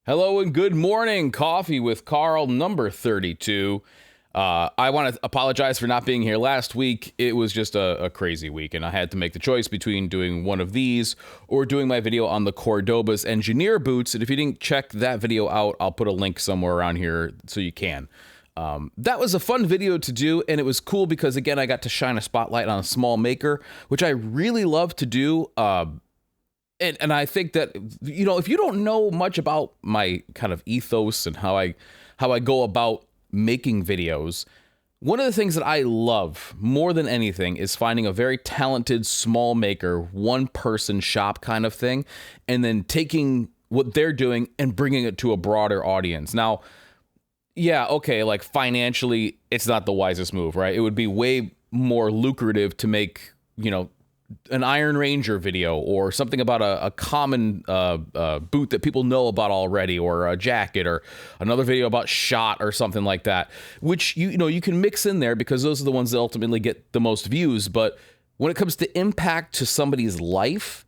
Hello and good morning, Coffee with Carl number 32. I want to apologize for not being here last week. It was just a crazy week, and I had to make the choice between doing one of these or doing my video on the Cordoba's engineer boots. And if you didn't check that video out, I'll put a link somewhere around here so you can. That was a fun video to do, and it was cool because, again, I got to shine a spotlight on a small maker, which I really love to do. And I think that, you know, if you don't know much about my kind of ethos and how I go about making videos, one of the things that I love more than anything is finding a very talented small maker, one person shop kind of thing, and then taking what they're doing and bringing it to a broader audience. Now, yeah, okay, like financially, it's not the wisest move, right? It would be way more lucrative to make, you know, an Iron Ranger video or something about a common boot that people know about already, or a jacket, or another video about shot or something like that, which you know you can mix in there because those are the ones that ultimately get the most views. But when it comes to impact to somebody's life,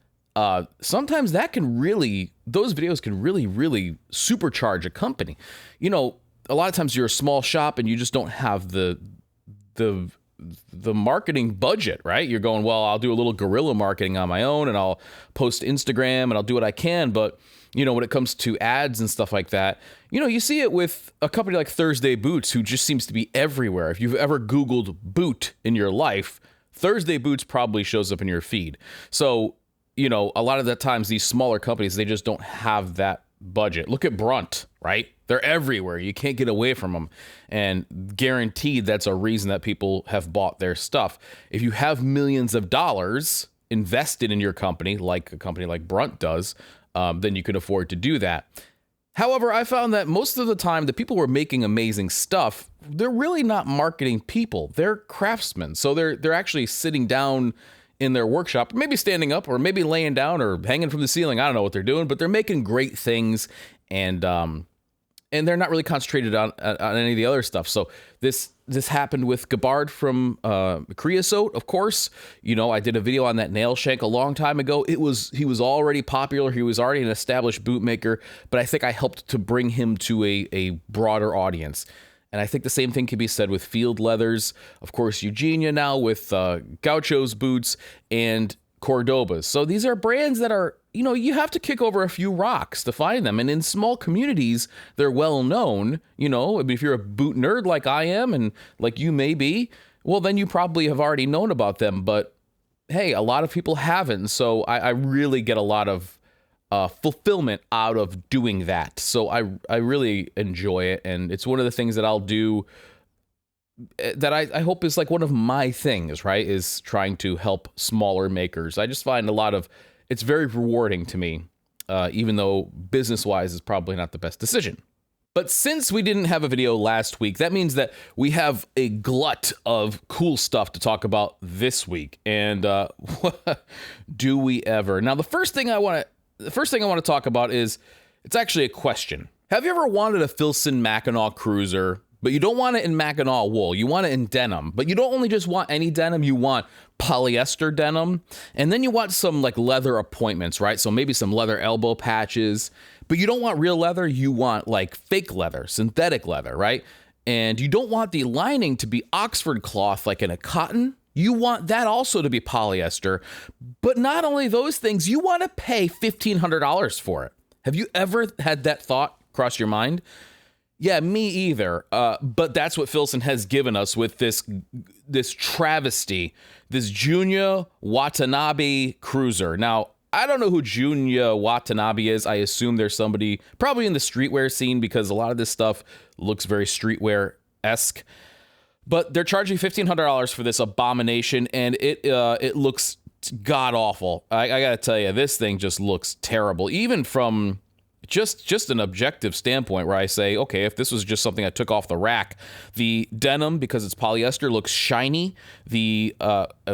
sometimes that can really, those videos can really supercharge a company. You know, a lot of times you're a small shop and you just don't have the marketing budget, right? You're going, well, I'll do a little guerrilla marketing on my own and I'll post Instagram and I'll do what I can. But, you know, when it comes to ads and stuff like that, you know, you see it with a company like Thursday Boots, who just seems to be everywhere. If you've ever Googled boot in your life, Thursday Boots probably shows up in your feed. So, you know, a lot of the times these smaller companies, they just don't have that budget. Look at Brunt, right? They're everywhere. You can't get away from them. And guaranteed that's a reason that people have bought their stuff. If you have millions of dollars invested in your company, like a company like Brunt does, then you can afford to do that. However, I found that most of the time the people who are making amazing stuff, they're really not marketing people. They're craftsmen. So they're actually sitting down in their workshop, maybe standing up or maybe laying down or hanging from the ceiling. I don't know what they're doing, but they're making great things, and they're not really concentrated on any of the other stuff. So this happened with Gabbard from Creosote, of course. You know, I did a video on that nail shank a long time ago. He was already popular. He was already an established bootmaker, but I think I helped to bring him to a broader audience. And I think the same thing can be said with Field Leathers. Of course, Eugenia now with Gaucho's boots and Cordoba's. So these are brands that are, you know, you have to kick over a few rocks to find them. And in small communities, they're well known. You know, I mean, if you're a boot nerd like I am and like you may be, well, then you probably have already known about them. But hey, a lot of people haven't. So I really get a lot of fulfillment out of doing that. So I really enjoy it. And it's one of the things that I'll do that I hope is like one of my things, right? Is trying to help smaller makers. I just find it's very rewarding to me, even though business-wise is probably not the best decision. But since we didn't have a video last week, that means that we have a glut of cool stuff to talk about this week. And do we ever? Now, the first thing I want to talk about is, it's actually a question. Have you ever wanted a Filson Mackinac cruiser, but you don't want it in Mackinac wool? You want it in denim, but you don't only just want any denim, you want polyester denim, and then you want some like leather appointments, right? So maybe some leather elbow patches, but you don't want real leather, you want like fake leather, synthetic leather, right? And you don't want the lining to be Oxford cloth like in a cotton. You want that also to be polyester. But not only those things, you want to pay $1,500 for it. Have you ever had that thought cross your mind? Yeah, me either. But that's what Filson has given us with this travesty, this Junya Watanabe cruiser. Now, I don't know who Junya Watanabe is. I assume there's somebody probably in the streetwear scene, because a lot of this stuff looks very streetwear-esque. But they're charging $1,500 for this abomination, and it looks god-awful. I gotta tell you, this thing just looks terrible, even from just an objective standpoint, where I say, okay, if this was just something I took off the rack, the denim, because it's polyester, looks shiny. The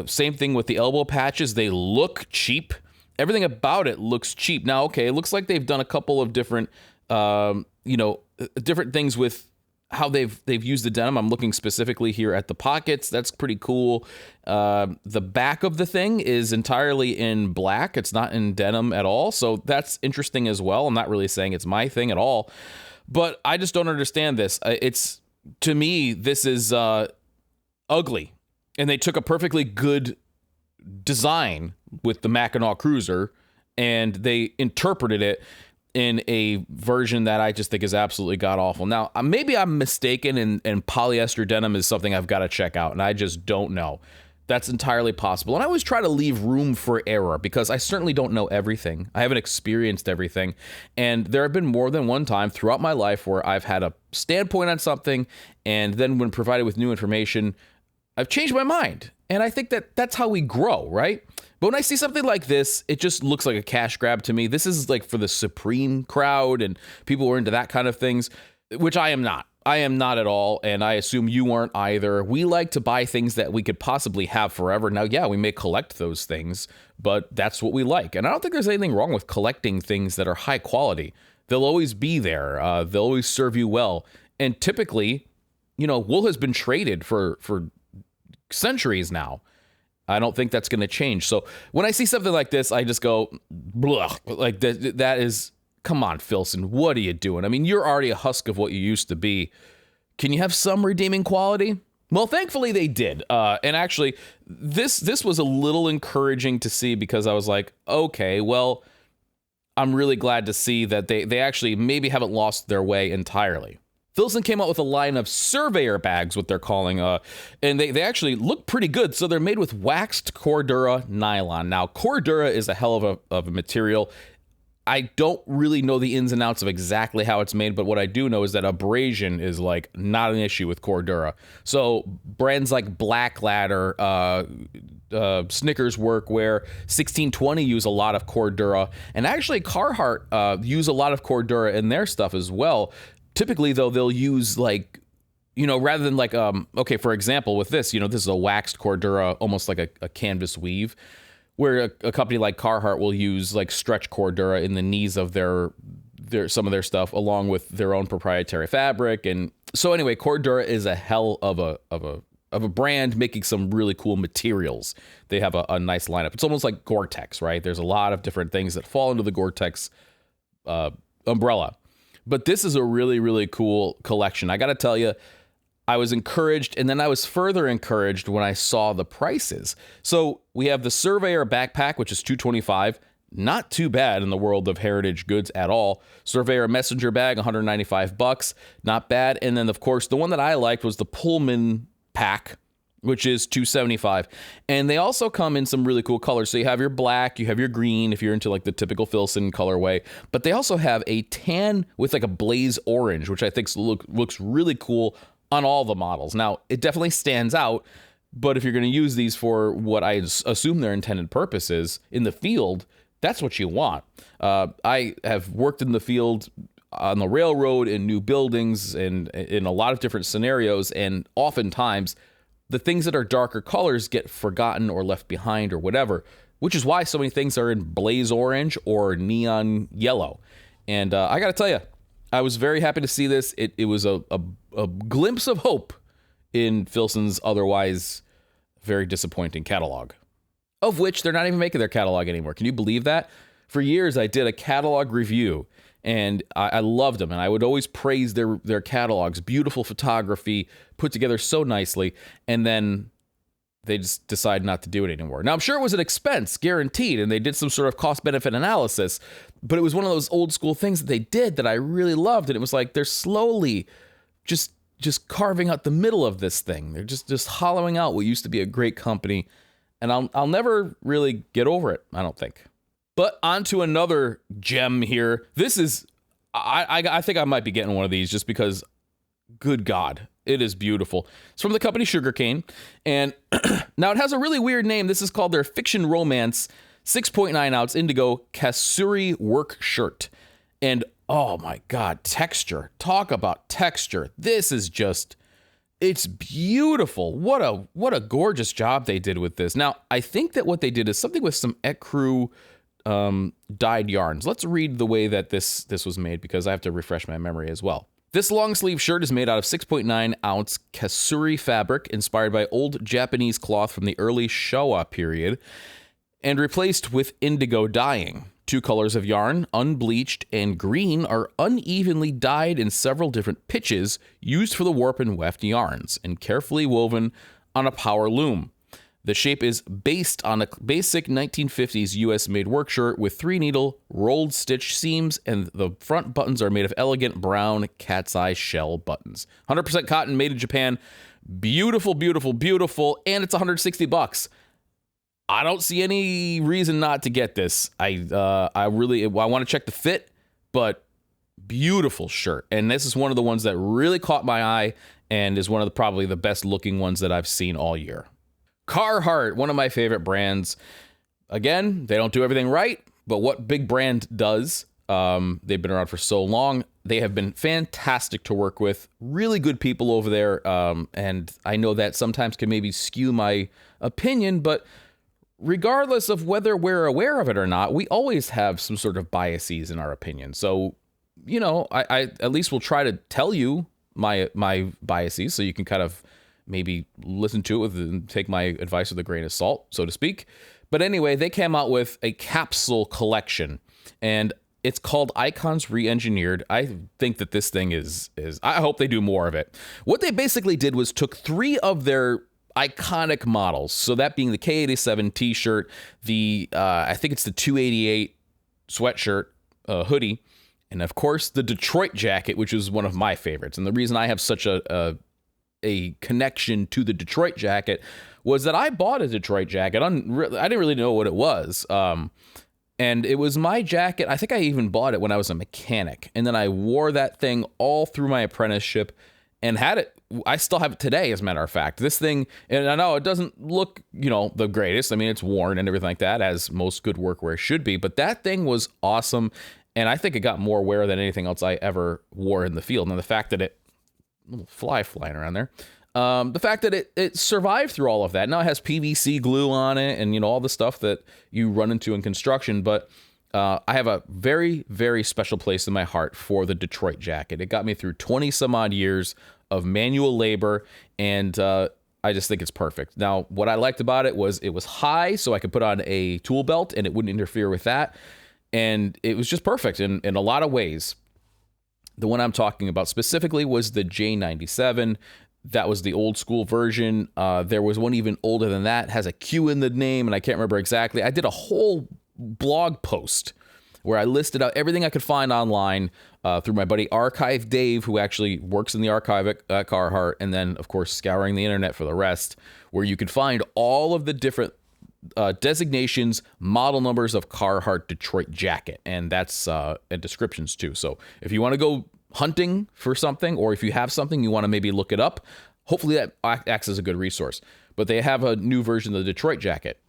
same thing with the elbow patches. They look cheap. Everything about it looks cheap. Now, okay, it looks like they've done a couple of different, different things with how they've used the denim. I'm looking specifically here at the pockets. That's pretty cool. The back of the thing is entirely in black. It's not in denim at all. So that's interesting as well. I'm not really saying it's my thing at all, but I just don't understand this. It's, to me, this is ugly. And they took a perfectly good design with the Mackinac Cruiser and they interpreted it in a version that I just think is absolutely god-awful. Now, maybe I'm mistaken and polyester denim is something I've got to check out, and I just don't know. That's entirely possible. And I always try to leave room for error because I certainly don't know everything. I haven't experienced everything. And there have been more than one time throughout my life where I've had a standpoint on something, and then when provided with new information, I've changed my mind. And I think that that's how we grow, right? But when I see something like this, it just looks like a cash grab to me. This is like for the Supreme crowd and people who are into that kind of things, which I am not. I am not at all, and I assume you aren't either. We like to buy things that we could possibly have forever. Now, yeah, we may collect those things, but that's what we like. And I don't think there's anything wrong with collecting things that are high quality. They'll always be there. They'll always serve you well. And typically, wool has been traded for centuries now. I don't think that's going to change. So when I see something like this, I just go, blah. Like that is, come on, Filson, what are you doing? I mean, you're already a husk of what you used to be. Can you have some redeeming quality? Well, thankfully they did. And actually, this was a little encouraging to see because I was like, okay, well, I'm really glad to see that they actually maybe haven't lost their way entirely. Filson came out with a line of Surveyor bags, what they're calling, and they actually look pretty good. So they're made with waxed Cordura nylon. Now, Cordura is a hell of a material. I don't really know the ins and outs of exactly how it's made, but what I do know is that abrasion is like not an issue with Cordura. So brands like Blackladder, Snickers Workwear, 1620 use a lot of Cordura, and actually Carhartt use a lot of Cordura in their stuff as well. Typically, though, they'll use like, rather than like, okay, for example, with this, this is a waxed Cordura, almost like a canvas weave, where a company like Carhartt will use like stretch Cordura in the knees of their some of their stuff, along with their own proprietary fabric. And so anyway, Cordura is a hell of a brand making some really cool materials. They have a nice lineup. It's almost like Gore-Tex, right? There's a lot of different things that fall into the Gore-Tex umbrella. But this is a really, really cool collection. I got to tell you, I was encouraged, and then I was further encouraged when I saw the prices. So we have the Surveyor backpack, which is $225. Not too bad in the world of heritage goods at all. Surveyor messenger bag, $195. Not bad. And then, of course, the one that I liked was the Pullman pack, which is $275. And they also come in some really cool colors. So you have your black, you have your green, if you're into like the typical Filson colorway, but they also have a tan with like a blaze orange, which I think looks really cool on all the models. Now, it definitely stands out, but if you're going to use these for what I assume their intended purpose is in the field, that's what you want. I have worked in the field on the railroad, in new buildings, and in a lot of different scenarios, and oftentimes the things that are darker colors get forgotten or left behind or whatever, which is why so many things are in blaze orange or neon yellow. And I got to tell you, I was very happy to see this. It was a glimpse of hope in Filson's otherwise very disappointing catalog, of which they're not even making their catalog anymore. Can you believe that? For years, I did a catalog review, and I loved them, and I would always praise their catalogs. Beautiful photography, put together so nicely, and then they just decided not to do it anymore. Now, I'm sure it was an expense, guaranteed, and they did some sort of cost-benefit analysis, but it was one of those old-school things that they did that I really loved, and it was like they're slowly just carving out the middle of this thing. They're just hollowing out what used to be a great company, and I'll never really get over it, I don't think. But on to another gem here. This is, I think I might be getting one of these just because, good God, it is beautiful. It's from the company Sugarcane. And now it has a really weird name. This is called their Fiction Romance 6.9 ounce Indigo Kasuri Work Shirt. And oh my God, texture. Talk about texture. This is just, it's beautiful. What a gorgeous job they did with this. Now, I think that what they did is something with some ecru dyed yarns. Let's read the way that this was made because I have to refresh my memory as well. This long sleeve shirt is made out of 6.9 ounce kasuri fabric inspired by old Japanese cloth from the early Showa period and replaced with indigo dyeing. 2 colors of yarn, unbleached and green, are unevenly dyed in several different pitches used for the warp and weft yarns and carefully woven on a power loom. The shape is based on a basic 1950s US-made work shirt with 3-needle rolled stitch seams, and the front buttons are made of elegant brown cat's eye shell buttons. 100% cotton, made in Japan. Beautiful, beautiful, beautiful, and it's $160. I don't see any reason not to get this. I want to check the fit, but beautiful shirt. And this is one of the ones that really caught my eye and is one of probably the best looking ones that I've seen all year. Carhartt, one of my favorite brands. Again, they don't do everything right, but what big brand does, they've been around for so long. They have been fantastic to work with. Really good people over there. And I know that sometimes can maybe skew my opinion, but regardless of whether we're aware of it or not, we always have some sort of biases in our opinion. So, you know, I at least will try to tell you my biases so you can kind of maybe listen to it and take my advice with a grain of salt, so to speak. But anyway, they came out with a capsule collection, and it's called Icons Re-Engineered. I think that this thing is I hope they do more of it. What they basically did was took 3 of their iconic models, so that being the K87 t-shirt, the I think it's the 288 sweatshirt, hoodie, and of course the Detroit jacket, which is one of my favorites. And the reason I have such a connection to the Detroit jacket was that I bought a Detroit jacket. I didn't really know what it was. And it was my jacket. I think I even bought it when I was a mechanic. And then I wore that thing all through my apprenticeship and had it. I still have it today, as a matter of fact. This thing, and I know it doesn't look, you know, the greatest. I mean, it's worn and everything like that, as most good workwear should be. But that thing was awesome. And I think it got more wear than anything else I ever wore in the field. And the fact that little fly flying around there. The fact that it survived through all of that. Now it has PVC glue on it and, you know, all the stuff that you run into in construction. But I have a very, very special place in my heart for the Detroit jacket. It got me through 20 some odd years of manual labor, and I just think it's perfect. Now, what I liked about it was high, so I could put on a tool belt and it wouldn't interfere with that. And it was just perfect in a lot of ways. The one I'm talking about specifically was the J97. That was the old school version. There was one even older than that, has a Q in the name, and I can't remember exactly. I did a whole blog post where I listed out everything I could find online through my buddy Archive Dave, who actually works in the archive at Carhartt, and then, of course, scouring the internet for the rest, where you could find all of the different designations, model numbers of Carhartt Detroit jacket, and that's and descriptions too. So if you want to go hunting for something, or if you have something you want to maybe look it up, hopefully that acts as a good resource. But they have a new version of the Detroit jacket,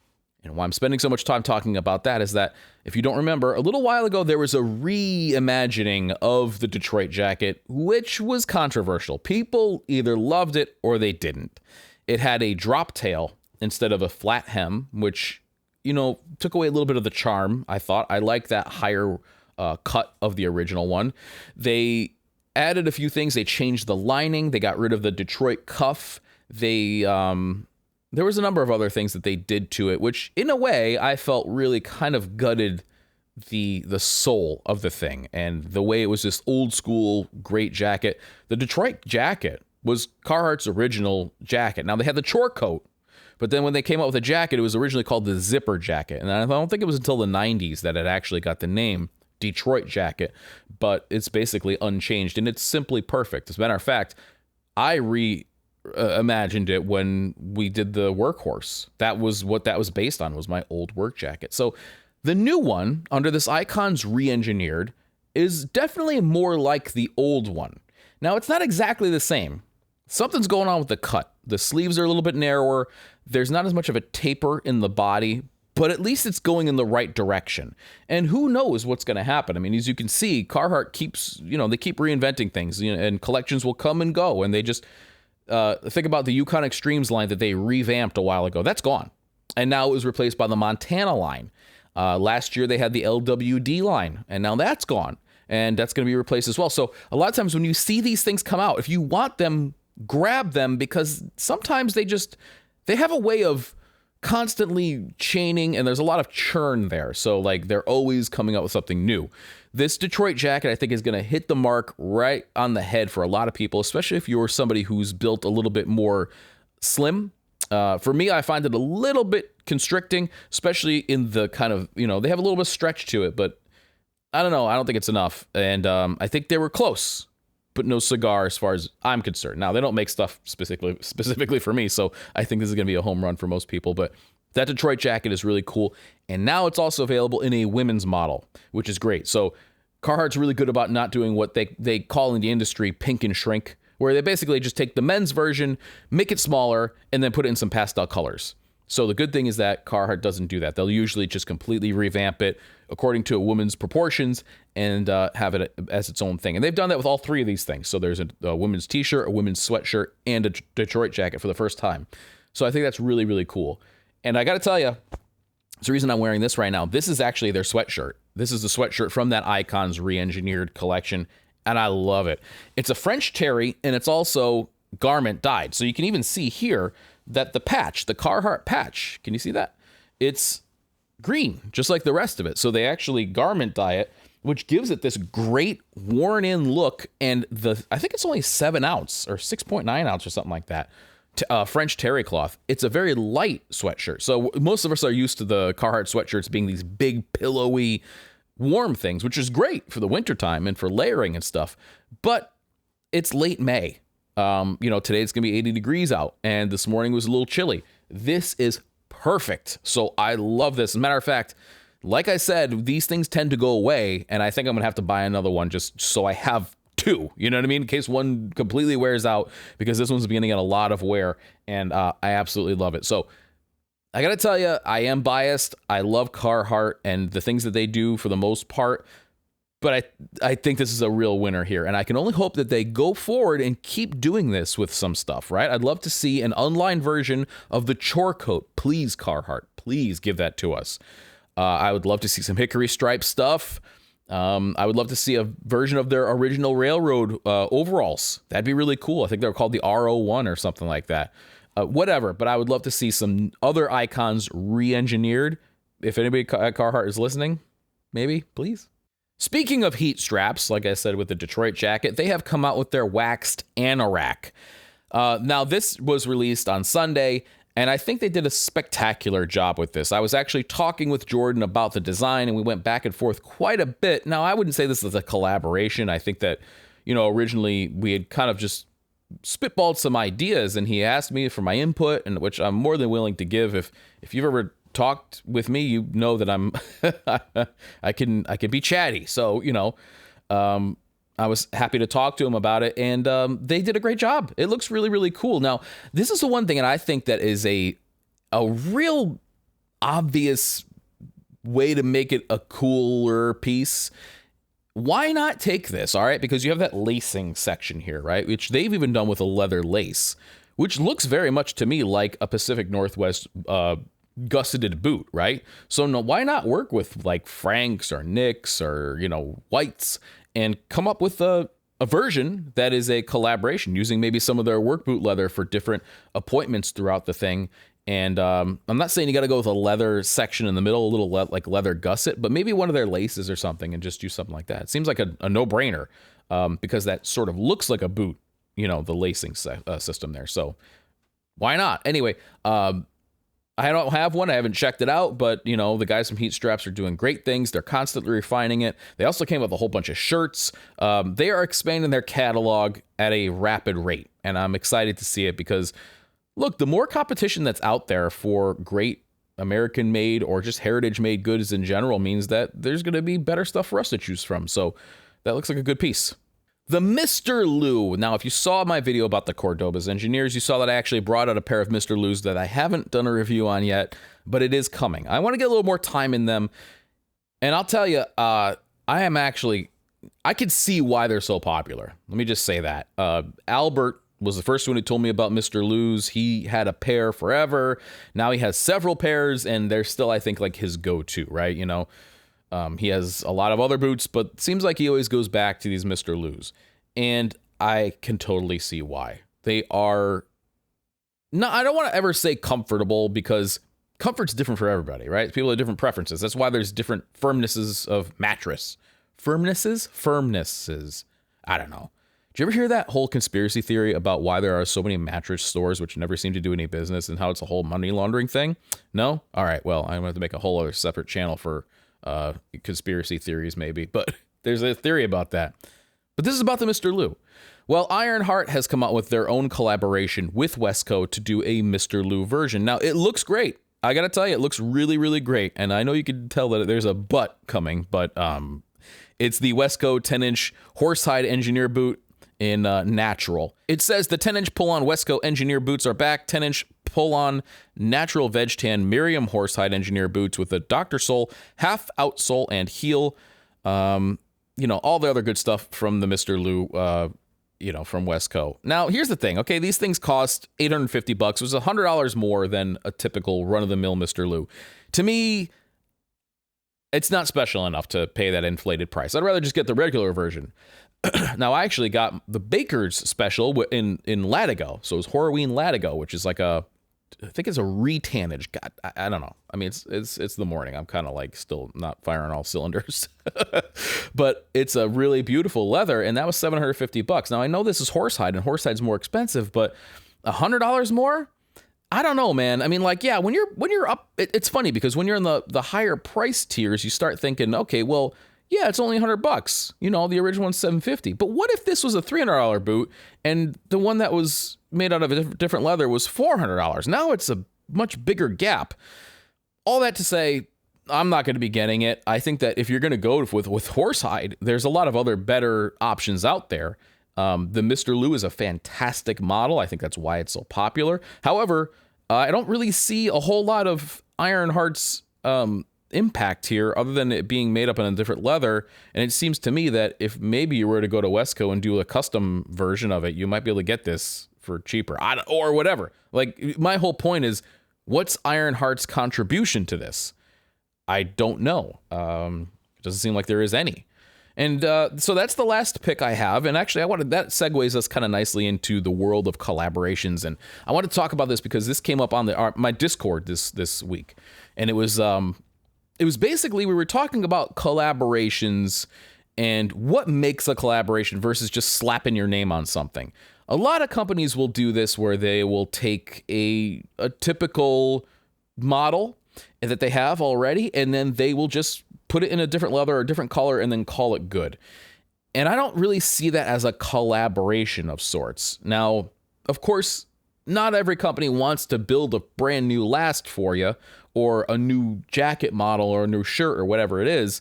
and why I'm spending so much time talking about that is that if you don't remember, a little while ago there was a reimagining of the Detroit jacket, which was controversial. People either loved it or they didn't. It had a drop tail instead of a flat hem, which, you know, took away a little bit of the charm, I thought. I like that higher cut of the original one. They added a few things. They changed the lining. They got rid of the Detroit cuff. They there was a number of other things that they did to it, which in a way I felt really kind of gutted the soul of the thing and the way it was this old school great jacket. The Detroit jacket was Carhartt's original jacket. Now they had the chore coat, but then when they came out with a jacket, it was originally called the zipper jacket. And I don't think it was until the 90s that it actually got the name Detroit jacket, but it's basically unchanged and it's simply perfect. As a matter of fact, I reimagined it when we did the Workhorse. That was what that was based on, was my old work jacket. So the new one under this Icons Re-Engineered is definitely more like the old one. Now, it's not exactly the same. Something's going on with the cut. The sleeves are a little bit narrower. There's not as much of a taper in the body, but at least it's going in the right direction. And who knows what's going to happen? I mean, as you can see, Carhartt keeps, you know, they keep reinventing things, you know, and collections will come and go. And they just think about the Yukon Extremes line that they revamped a while ago. That's gone. And now it was replaced by the Montana line. Last year, they had the LWD line, and now that's gone. and that's going to be replaced as well. So a lot of times when you see these things come out, if you want them, grab them, because sometimes they have a way of constantly chaining, and there's a lot of churn there. So like they're always coming up with something new. This Detroit jacket, I think, is going to hit the mark right on the head for a lot of people, especially if you're somebody who's built a little bit more slim. For me, I find it a little bit constricting, especially in the kind of, they have a little bit of stretch to it, but I don't know. I don't think it's enough. And I think they were close, but no cigar as far as I'm concerned. Now, they don't make stuff specifically for me, so I think this is going to be a home run for most people, but that Detroit jacket is really cool. And now it's also available in a women's model, which is great. So Carhartt's really good about not doing what they call in the industry pink and shrink, where they basically just take the men's version, make it smaller, and then put it in some pastel colors. So the good thing is that Carhartt doesn't do that. They'll usually just completely revamp it according to a woman's proportions and have it as its own thing. And they've done that with all three of these things. So there's a women's t-shirt, a women's sweatshirt, and a Detroit jacket for the first time. So I think that's really, really cool. And I got to tell you, it's the reason I'm wearing this right now. This is actually their sweatshirt. This is the sweatshirt from that Icons re-engineered collection, and I love it. It's a French terry, and it's also garment dyed. So you can even see here that the patch, the Carhartt patch, can you see that? It's green, just like the rest of it. So they actually garment dye it, which gives it this great worn-in look, and I think it's only 7 ounce or 6.9 ounce or something like that. French terry cloth. It's a very light sweatshirt. So most of us are used to the Carhartt sweatshirts being these big, pillowy, warm things, which is great for the wintertime and for layering and stuff. But it's late May. Today it's going to be 80 degrees out, and this morning was a little chilly. This is perfect. So I love this. As a matter of fact, like I said, these things tend to go away, and I think I'm going to have to buy another one just so I have two, you know what I mean? In case one completely wears out, because this one's beginning to get a lot of wear, and I absolutely love it. So I gotta tell you, I am biased. I love Carhartt and the things that they do for the most part, but I think this is a real winner here, and I can only hope that they go forward and keep doing this with some stuff, right? I'd love to see an online version of the chore coat. Please, Carhartt, please give that to us. I would love to see some hickory stripe stuff. I would love to see a version of their original railroad overalls. That'd be really cool. I think they're called the RO1 or something like that. Whatever, but I would love to see some other icons re-engineered. If anybody at Carhartt is listening, maybe, please. Speaking of heat straps, like I said with the Detroit jacket, they have come out with their waxed Anorak. Now, this was released on Sunday, and I think they did a spectacular job with this. I was actually talking with Jordan about the design, and we went back and forth quite a bit. Now, I wouldn't say this is a collaboration. I think that, originally we had kind of just spitballed some ideas, and he asked me for my input, and which I'm more than willing to give. If you've ever talked with me, you know that I'm I can be chatty. So, I was happy to talk to him about it, and they did a great job. It looks really, really cool. Now, this is the one thing, and I think that is a real obvious way to make it a cooler piece. Why not take this, all right? Because you have that lacing section here, right? Which they've even done with a leather lace, which looks very much to me like a Pacific Northwest gusseted boot, right? So no, why not work with like Franks or Nicks or, Whites and come up with a version that is a collaboration using maybe some of their work boot leather for different appointments throughout the thing. And I'm not saying you got to go with a leather section in the middle, a little like leather gusset, but maybe one of their laces or something and just do something like that. It seems like a no-brainer because that sort of looks like a boot, the lacing system there. So why not? Anyway, I don't have one. I haven't checked it out, but the guys from Heat Straps are doing great things. They're constantly refining it. They also came with a whole bunch of shirts. They are expanding their catalog at a rapid rate, and I'm excited to see it because, look, the more competition that's out there for great American-made or just heritage-made goods in general means that there's going to be better stuff for us to choose from. So that looks like a good piece. The Mr. Lou. Now, if you saw my video about the Cordoba's engineers, you saw that I actually brought out a pair of Mr. Lou's that I haven't done a review on yet, but it is coming. I want to get a little more time in them. And I'll tell you, I could see why they're so popular. Let me just say that. Albert was the first one who told me about Mr. Lou's. He had a pair forever. Now he has several pairs, and they're still, I think, like his go-to, right? He has a lot of other boots, but seems like he always goes back to these Mr. Lou's. And I can totally see why. They are, no, I don't want to ever say comfortable, because comfort's different for everybody, right? People have different preferences. That's why there's different firmnesses of mattress. Firmnesses. I don't know. Did you ever hear that whole conspiracy theory about why there are so many mattress stores which never seem to do any business, and how it's a whole money laundering thing? No? All right, well, I'm going to have to make a whole other separate channel for conspiracy theories maybe, but there's a theory about that. But this is about the Mr. Lou. Well, Ironheart has come out with their own collaboration with Wesco to do a Mr. Lou version. Now, it looks great. I got to tell you, it looks really, really great. And I know you can tell that there's a but coming, but it's the Wesco 10-inch horsehide engineer boot in natural. It says the 10-inch pull-on Wesco engineer boots are back. 10-inch pull-on natural veg tan Miriam horsehide engineer boots with a Dr. Sole, half outsole and heel. You know, all the other good stuff from the Mr. Lou, you know, from Wesco. Now, here's the thing. Okay, these things cost $850. It was $100 more than a typical run-of-the-mill Mr. Lou. To me, it's not special enough to pay that inflated price. I'd rather just get the regular version. Now, I actually got the Baker's special in Latigo. So it was Horween Latigo, which is like a, I think it's a retannage. God, I don't know. I mean, it's the morning. I'm kind of like still not firing all cylinders. But it's a really beautiful leather, and that was $750. Now, I know this is horsehide, and horsehide's more expensive, but $100 more? I don't know, man. I mean, like, yeah, when you're up, it's funny because when you're in the higher price tiers, you start thinking, okay, well, yeah, it's only $100. You know, the original one's $750. But what if this was a $300 boot and the one that was made out of a different leather was $400? Now it's a much bigger gap. All that to say, I'm not going to be getting it. I think that if you're going to go with horsehide, there's a lot of other better options out there. The Mr. Lou is a fantastic model. I think that's why it's so popular. However, I don't really see a whole lot of Ironheart's impact here other than it being made up in a different leather. And it seems to me that if maybe you were to go to Wesco and do a custom version of it, you might be able to get this for cheaper or whatever. Like, my whole point is, what's Ironheart's contribution to this? I don't know. It doesn't seem like there is any. And so that's the last pick I have. And actually, that segues us kind of nicely into the world of collaborations. And I want to talk about this because this came up on my Discord this week. And it was basically, we were talking about collaborations and what makes a collaboration versus just slapping your name on something. A lot of companies will do this where they will take a typical model that they have already, and then they will just put it in a different leather or a different color and then call it good. And I don't really see that as a collaboration of sorts. Now, of course, not every company wants to build a brand new last for you, or a new jacket model or a new shirt or whatever it is.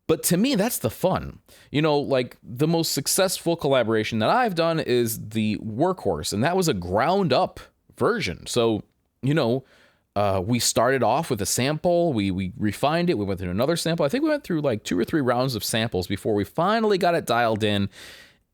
But to me, that's the fun. You know, like the most successful collaboration that I've done is the Workhorse, and that was a ground up version. So, you know, we started off with a sample, we refined it, we went through another sample. I think we went through like 2 or 3 rounds of samples before we finally got it dialed in.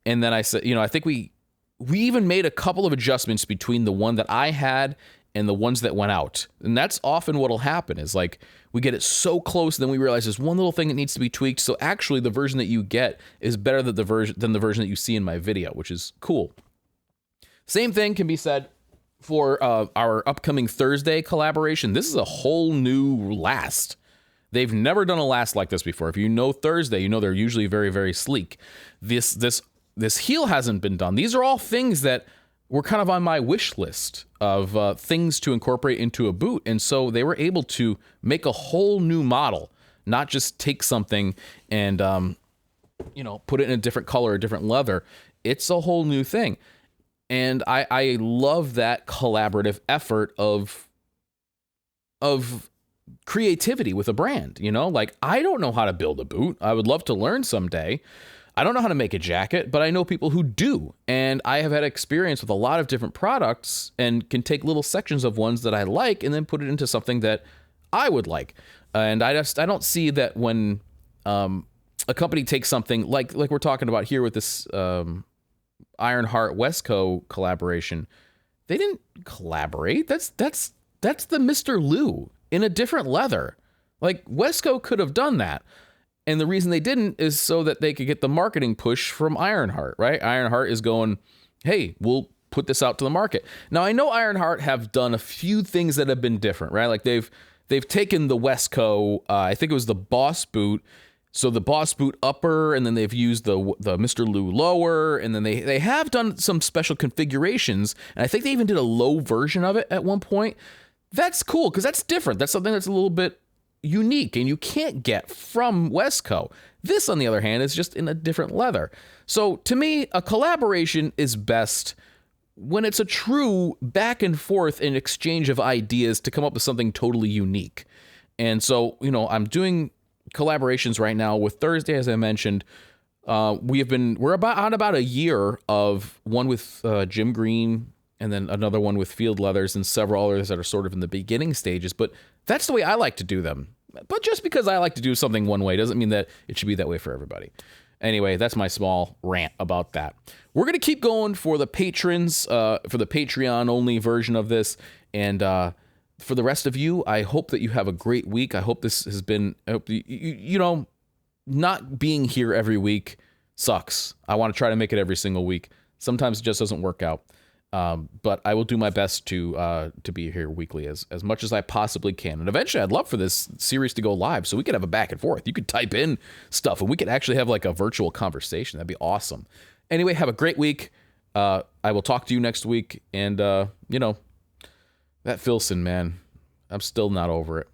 And then I said, you know, I think we even made a couple of adjustments between the one that I had and the ones that went out. And that's often what'll happen is like we get it so close, then we realize there's one little thing that needs to be tweaked. So actually the version that you get is better than the version that you see in my video, which is cool. Same thing can be said for our upcoming Thursday collaboration. This is a whole new last. They've never done a last like this before. If you know Thursday, you know they're usually very, very sleek. This heel hasn't been done. These are all things that were kind of on my wish list of things to incorporate into a boot. And so they were able to make a whole new model, not just take something and, you know, put it in a different color, a different leather. It's a whole new thing. And I love that collaborative effort of creativity with a brand, you know, like I don't know how to build a boot. I would love to learn someday. I don't know how to make a jacket, but I know people who do. And I have had experience with a lot of different products and can take little sections of ones that I like and then put it into something that I would like. And I don't see that when a company takes something like we're talking about here with this Ironheart Wesco collaboration, they didn't collaborate. That's the Mr. Lou in a different leather. Like Wesco could have done that. And the reason they didn't is so that they could get the marketing push from Ironheart, right? Ironheart is going, hey, we'll put this out to the market. Now, I know Ironheart have done a few things that have been different, right? Like they've taken the Wesco, I think it was the Boss Boot, so the Boss Boot upper, and then they've used the Mr. Lou lower, and then they have done some special configurations, and I think they even did a low version of it at one point. That's cool, because that's different. That's something that's a little bit unique and you can't get from Wesco. This, on the other hand, is just in a different leather. So to me, a collaboration is best when it's a true back and forth and exchange of ideas to come up with something totally unique. And so, I'm doing collaborations right now with Thursday, as I mentioned. We're about a year of one with Jim Green, and then another one with Field Leathers, and several others that are sort of in the beginning stages. But that's the way I like to do them. But just because I like to do something one way doesn't mean that it should be that way for everybody. Anyway, that's my small rant about that. We're going to keep going for the patrons, for the Patreon-only version of this. And for the rest of you, I hope that you have a great week. I hope this has been, not being here every week sucks. I want to try to make it every single week. Sometimes it just doesn't work out. But I will do my best to be here weekly as much as I possibly can. And eventually I'd love for this series to go live so we could have a back and forth. You could type in stuff and we could actually have like a virtual conversation. That'd be awesome. Anyway, have a great week. I will talk to you next week. And, that Filson, man, I'm still not over it.